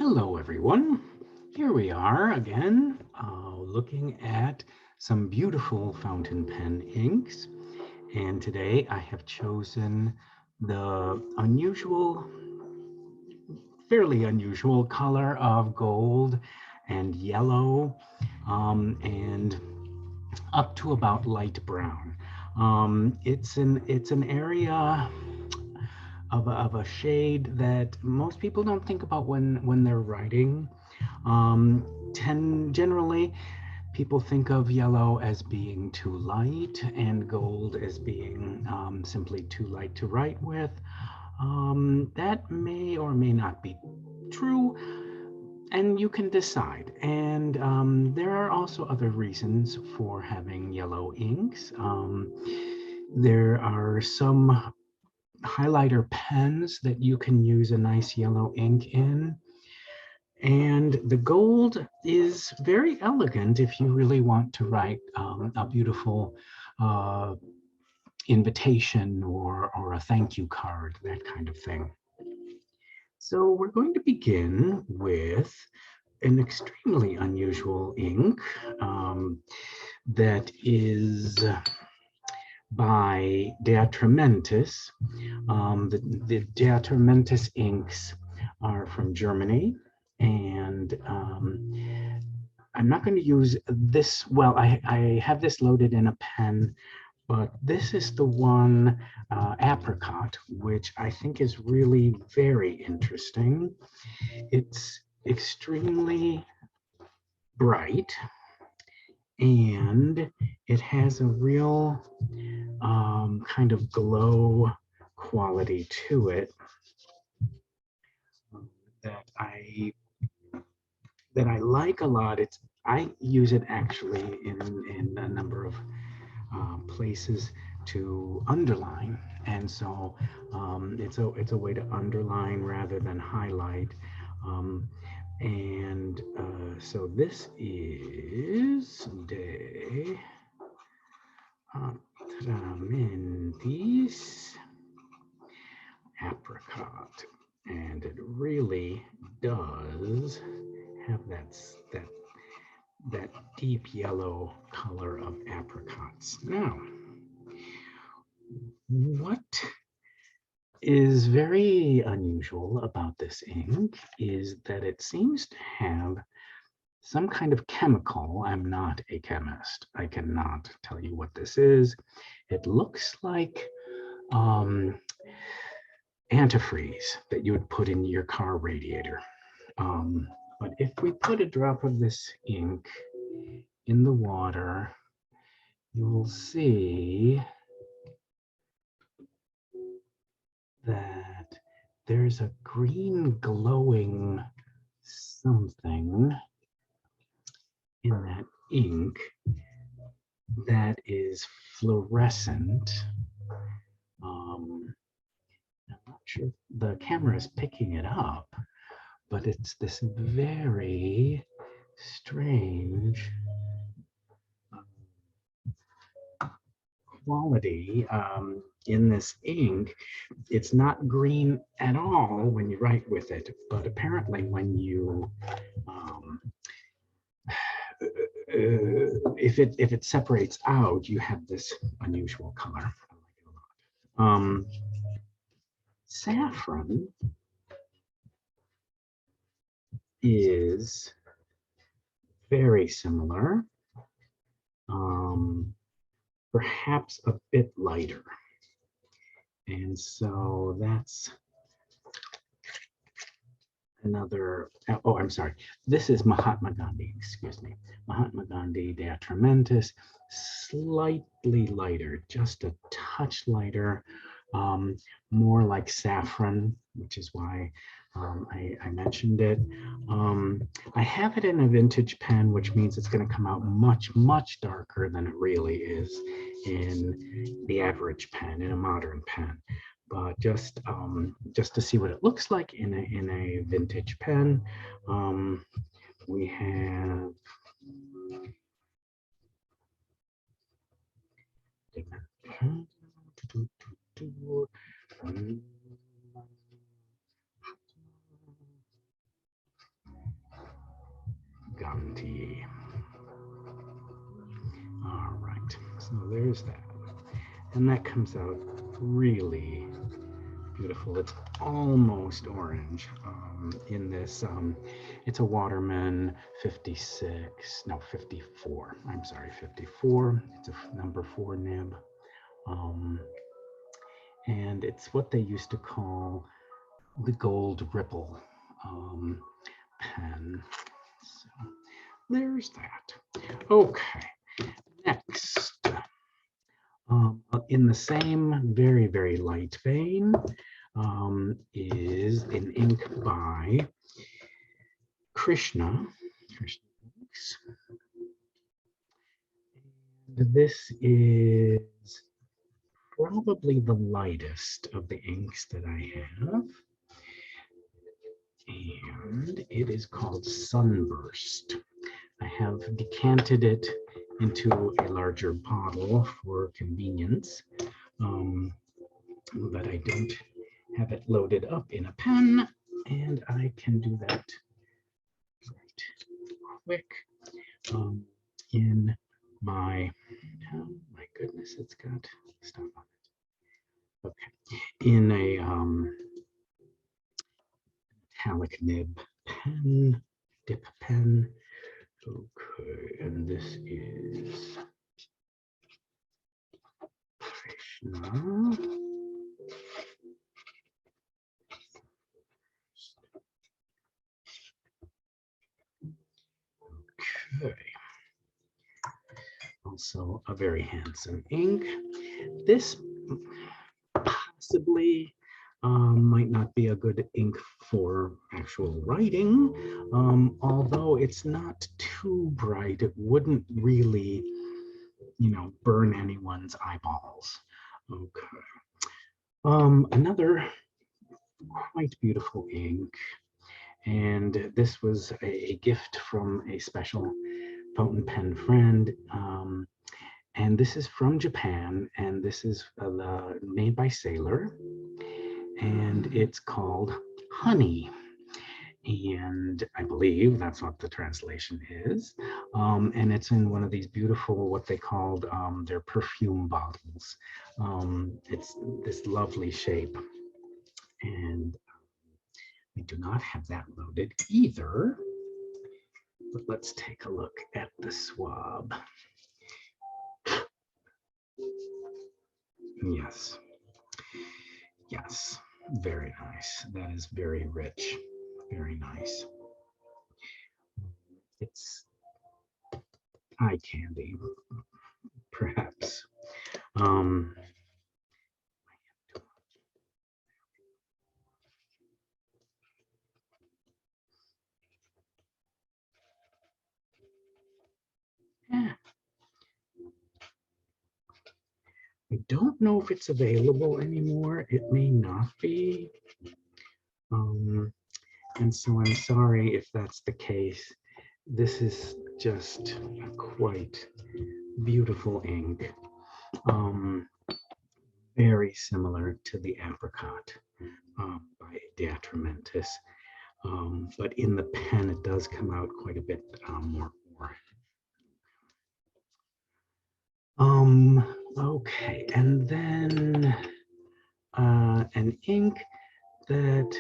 Hello, everyone. Here we are again, looking at some beautiful fountain pen inks. And today I have chosen the fairly unusual color of gold and yellow, and up to about light brown. It's an area of a shade that most people don't think about when they're writing. Generally, people think of yellow as being too light and gold as being simply too light to write with. That may or may not be true, and you can decide. And there are also other reasons for having yellow inks. There are some highlighter pens that you can use a nice yellow ink in. And the gold is very elegant if you really want to write a beautiful uh, invitation or a thank you card, that kind of thing. So we're going to begin with an extremely unusual ink that is by De Atramentis. The De Atramentis inks are from Germany, and I'm not going to use this. Well, I have this loaded in a pen, but this is the one, Apricot, which I think is really very interesting. It's extremely bright, and it has a real kind of glow quality to it that I like a lot. I use it actually in a number of places to underline, and so it's a way to underline rather than highlight. Um, and so this is De Atramentis Apricot, and it really does have that deep yellow color of apricots. Now, what is very unusual about this ink is that it seems to have some kind of chemical. I'm not a chemist. I cannot tell you what this is. It looks like antifreeze that you would put in your car radiator. But if we put a drop of this ink in the water, you will see that there's a green glowing something in that ink that is fluorescent. I'm not sure if the camera is picking it up, but it's this very strange quality in this ink. It's not green at all when you write with it, but apparently when you if it separates out, you have this unusual color. Saffron is very similar, perhaps a bit lighter. And so that's another, oh, I'm sorry. This is Mahatma Gandhi, excuse me. Mahatma Gandhi De Atramentis, slightly lighter, just a touch lighter, more like saffron, which is why I mentioned it. I have it in a vintage pen, which means it's going to come out much, much darker than it really is in the average pen, in a modern pen. But just to see what it looks like in a vintage pen, we have 20. All right, so there's that. And that comes out really beautiful. It's almost orange in this. It's a Waterman 56, no, 54. I'm sorry, 54. It's a number 4 nib. And it's what they used to call the gold ripple pen. So there's that. Okay, next. In the same very, very light vein is an ink by Krishna. Inks. And this is probably the lightest of the inks that I have. And it is called Sunburst. I have decanted it into a larger bottle for convenience, but I don't have it loaded up in a pen, and I can do that right quick in my, oh my goodness, it's got stuff on it. Okay, in a metallic nib pen, dip pen. Okay, and this is Krishna. Okay. Also a very handsome ink. This possibly might not be a good ink for actual writing, although it's not too bright. It wouldn't really, burn anyone's eyeballs. Okay. Another quite beautiful ink, and this was a gift from a special fountain pen friend. And this is from Japan, and this is made by Sailor, and it's called Honey. And I believe that's what the translation is. And it's in one of these beautiful, what they called their perfume bottles. It's this lovely shape. And I do not have that loaded either. But let's take a look at the swab. Yes. Yes. Very nice. That is very rich. Very nice. It's eye candy, perhaps. Yeah. I don't know if it's available anymore. It may not be. And so I'm sorry if that's the case. This is just a quite beautiful ink. Very similar to the Apricot by Diatramentis. But in the pen, it does come out quite a bit more. Okay, and then an ink that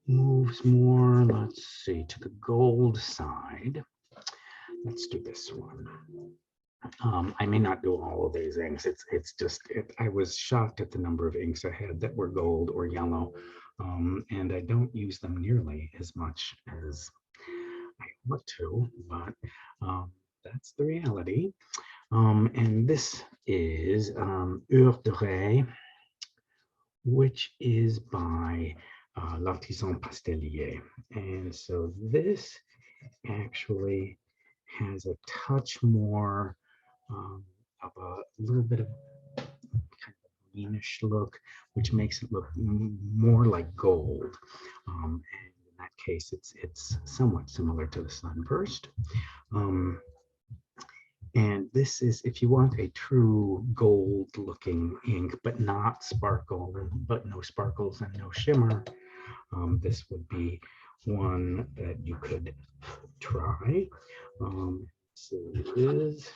moves more, let's see, to the gold side. Let's do this one. I may not do all of these inks. It's just, I was shocked at the number of inks I had that were gold or yellow, and I don't use them nearly as much as I want to, but that's the reality. And this is Heure de Ré, which is by L'Artisan Pastellier. And so this actually has a touch more of a little bit of kind of greenish look, which makes it look more like gold. And in that case, it's somewhat similar to the Sunburst. And this is, if you want a true gold looking ink, but not sparkle, but no sparkles and no shimmer, this would be one that you could try. So it is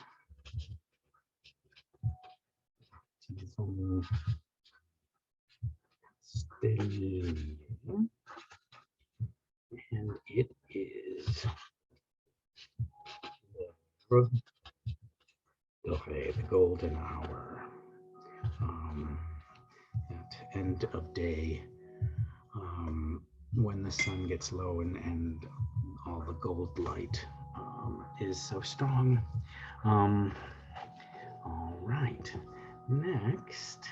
steady, and it is the golden hour at end of day, when the sun gets low and all the gold light is so strong. All right, next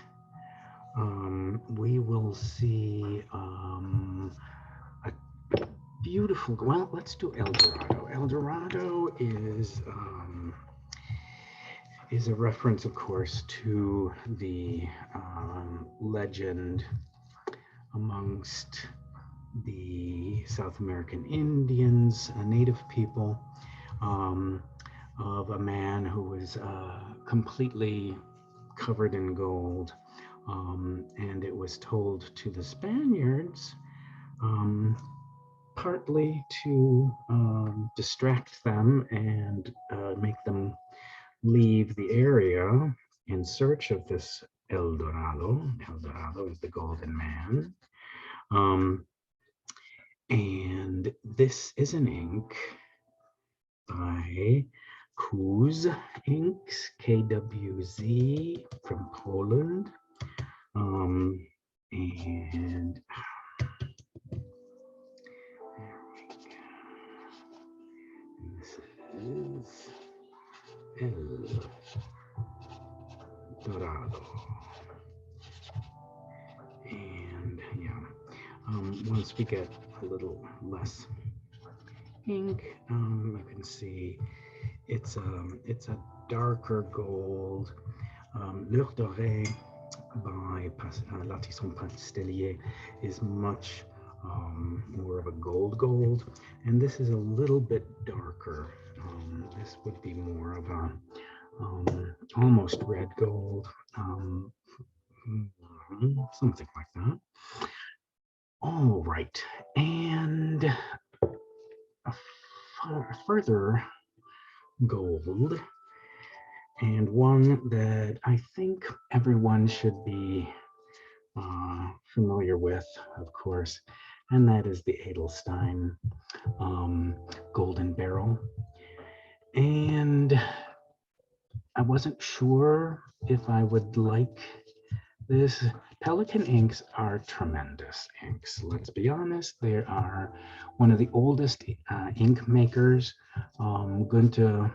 we will see a beautiful, well, let's do El Dorado. El Dorado is a reference, of course, to the legend amongst the South American Indians, native people, of a man who was completely covered in gold. And it was told to the Spaniards, partly to distract them and make them leave the area in search of this El Dorado. El Dorado is the golden man. And this is an ink by Kwz Inks, KWZ, from Poland. And this is El Dorado. And yeah, once we get a little less ink, you can see it's a darker gold. L'Heure Dorée by L'Artisan Pastellier is much more of a gold, and this is a little bit darker. This would be more of a almost red gold, something like that. All right, and a further gold, and one that I think everyone should be familiar with, of course, and that is the Edelstein Golden Barrel. And I wasn't sure if I would like this. Pelikan inks are tremendous inks. Let's be honest, they are one of the oldest ink makers. Gunther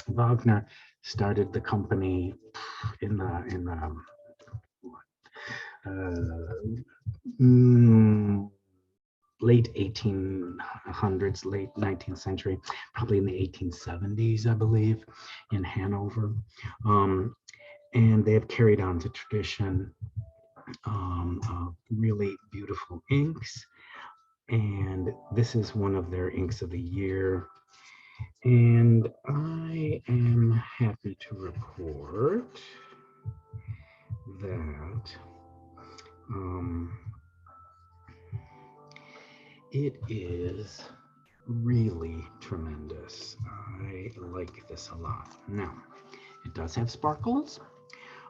Wagner started the company in the late 1800s, late 19th century, probably in the 1870s, I believe, in Hanover. And they have carried on the tradition of really beautiful inks. And this is one of their inks of the year. And I am happy to report that it is really tremendous. I like this a lot. Now, it does have sparkles,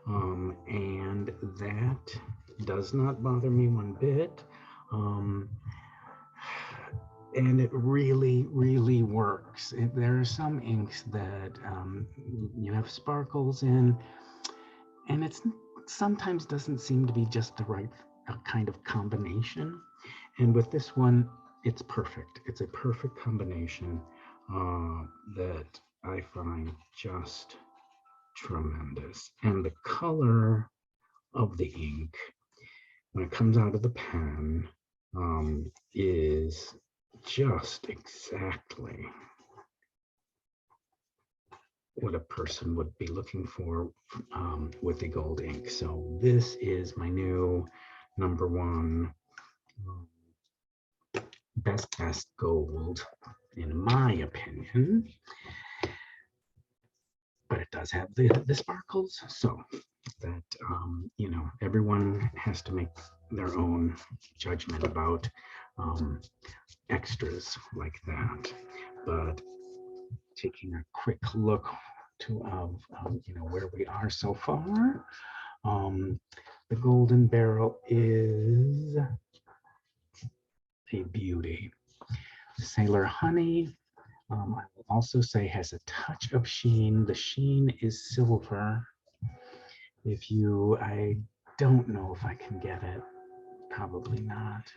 and that does not bother me one bit. And it really, really works. There are some inks that you have sparkles in, and it's sometimes doesn't seem to be just the right kind of combination. And with this one, it's perfect. It's a perfect combination that I find just tremendous. And the color of the ink when it comes out of the pen is just exactly what a person would be looking for with the gold ink. So this is my new #1 best gold, in my opinion. But it does have the sparkles, so that you know, everyone has to make their own judgment about extras like that. But taking a quick look to where we are so far. The Golden Barrel is a beauty. Sailor Honey, I will also say, has a touch of sheen. The sheen is silver. I don't know if I can get it. Probably not.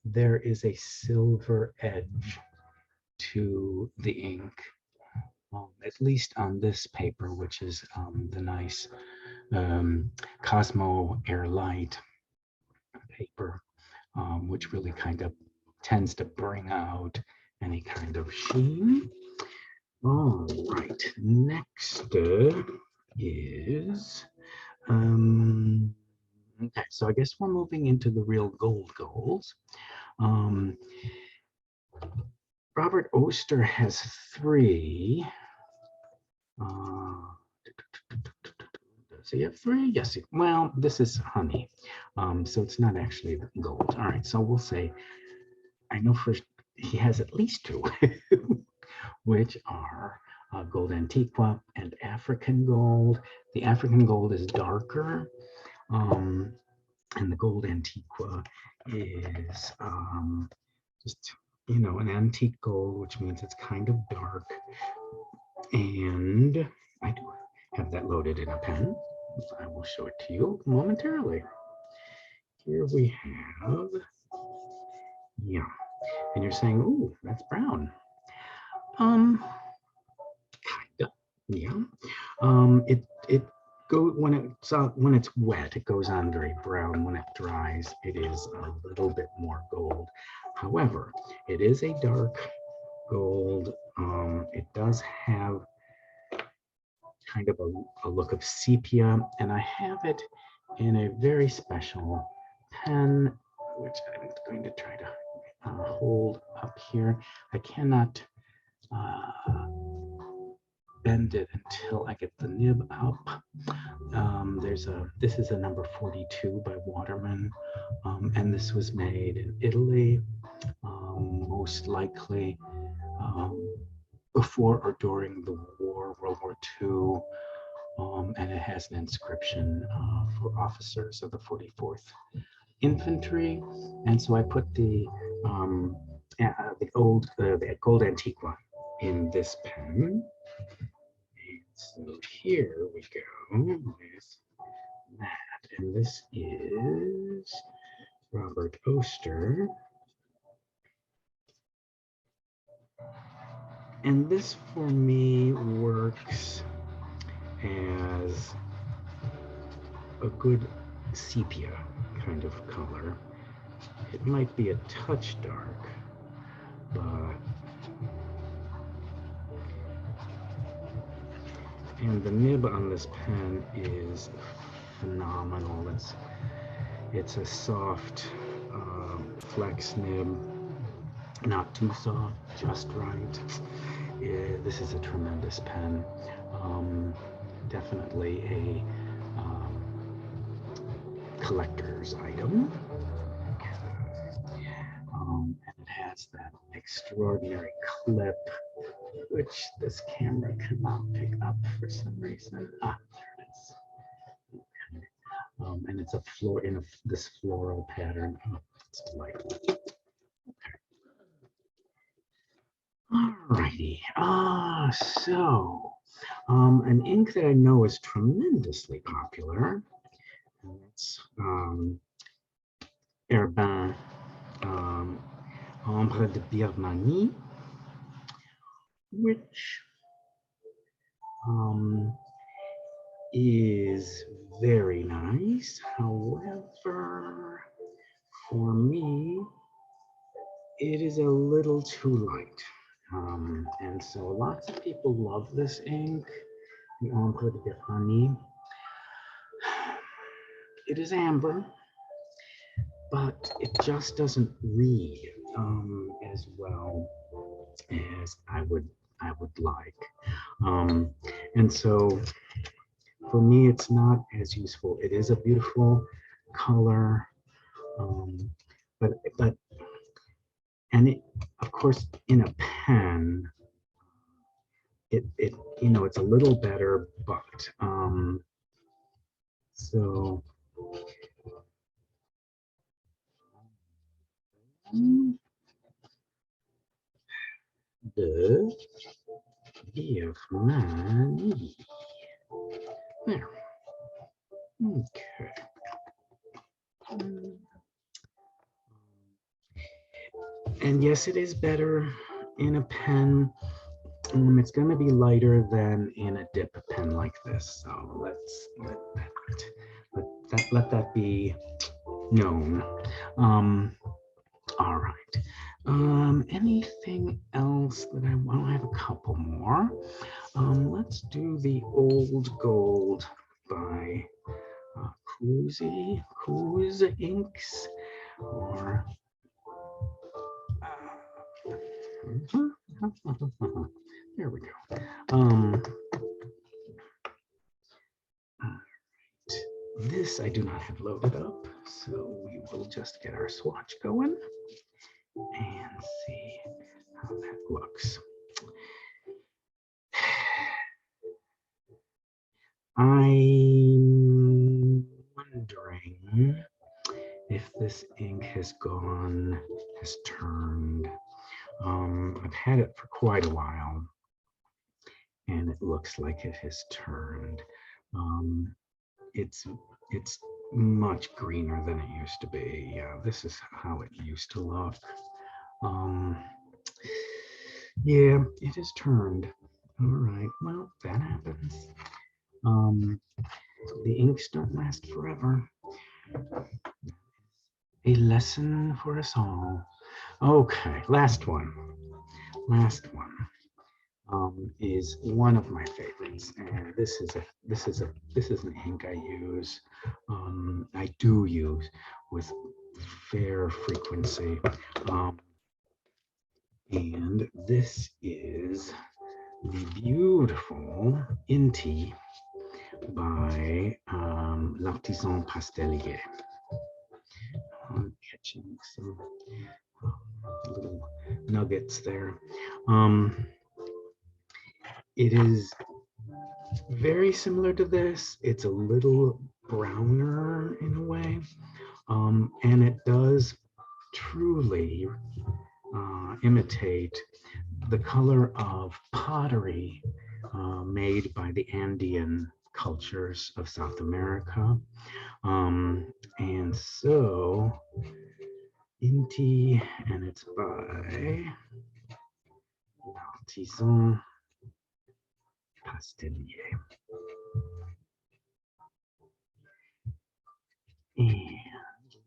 There is a silver edge to the ink, at least on this paper, which is the nice Cosmo Airlight paper, which really kind of tends to bring out any kind of sheen. All right, next is, okay, so I guess we're moving into the real golds. Robert Oster has 3. Does he have 3? Yes. Well, this is honey, so it's not actually gold. All right, so we'll say, I know he has at least 2, which are Gold Antiqua and African gold. The African gold is darker, and the Gold Antiqua is just, an antique gold, which means it's kind of dark. And I do have that loaded in a pen. I will show it to you momentarily. Here we have, yeah. And you're saying, ooh, that's brown. Kinda, yeah. It go when it's wet, it goes on very brown. When it dries, it is a little bit more gold. However, it is a dark gold. It does have kind of a look of sepia, and I have it in a very special pen, which I'm going to try to hold up here. I cannot bend it until I get the nib up. This is a number 42 by Waterman, and this was made in Italy, most likely before or during the war, World War II, and it has an inscription for officers of the 44th Infantry. And so I put the Gold Antiqua in this pen. And so here we go with that, and this is Robert Oster. And this for me works as a good sepia kind of color. It might be a touch dark, but and the nib on this pen is phenomenal. It's a soft flex nib, not too soft, just right. This is a tremendous pen. Definitely a collector's item. And it has that extraordinary clip, which this camera cannot pick up for some reason. Ah, there it is. Okay. And it's this floral pattern. Oh, it's delightful. Okay. Alrighty. So an ink that I know is tremendously popular. And it's Herbin Ambre de Birmanie, which is very nice. However, for me, it is a little too light. And so lots of people love this ink, the Ambre de Birmanie. It is amber, but it just doesn't read as well as I would like. And so for me, it's not as useful. It is a beautiful color, but And it, of course, in a pen, it you know, it's a little better, but so de Birmanie. There. Okay. And yes, it is better in a pen. It's going to be lighter than in a dip pen like this. So let that be known. All right. Anything else that I want? I have a couple more. Let's do the Old Gold by Coos Inks, or there we go. This I do not have loaded up, so we will just get our swatch going and see how that looks. I'm wondering if this ink has turned. I've had it for quite a while, and it looks like it has turned. It's much greener than it used to be. Yeah, this is how it used to look. Yeah, it has turned. All right, well, that happens. The inks don't last forever. A lesson for us all. Okay, last one. Is one of my favorites, and this is an ink I use. I do use with fair frequency, and this is the beautiful Inti by L'Artisan Pastelier. I'm catching some little nuggets there. It is very similar to this. It's a little browner in a way, and it does truly imitate the color of pottery made by the Andean cultures of South America. And so, Inti, and it's by L'Artisan Pastelier. And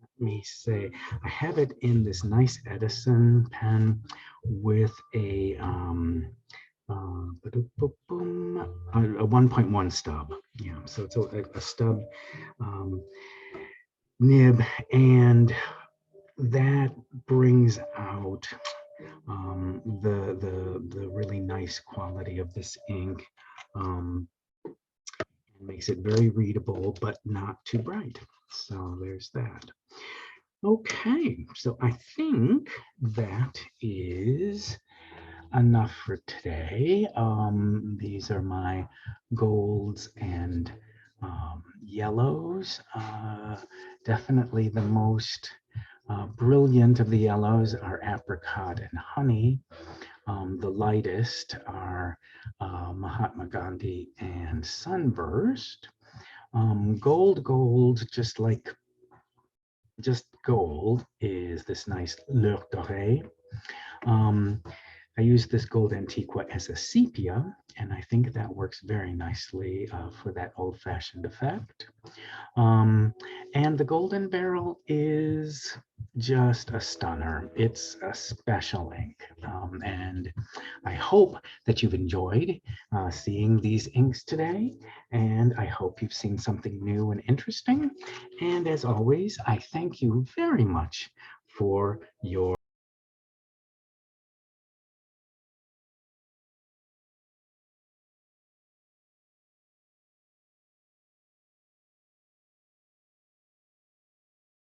let me say, I have it in this nice Edison pen with a 1.1 stub. Yeah, so it's a stub nib, and that brings out the really nice quality of this ink. Makes it very readable, but not too bright. So there's that. Okay, so I think that is enough for today. These are my golds and yellows. Definitely the most brilliant of the yellows are apricot and honey. The lightest are Mahatma Gandhi and Sunburst. Gold, just gold, is this nice L'Heure Dorée. I use this gold Antiqua as a sepia, and I think that works very nicely for that old-fashioned effect. And the Golden Barrel is just a stunner. It's a special ink, and I hope that you've enjoyed seeing these inks today, and I hope you've seen something new and interesting. And as always, I thank you very much for your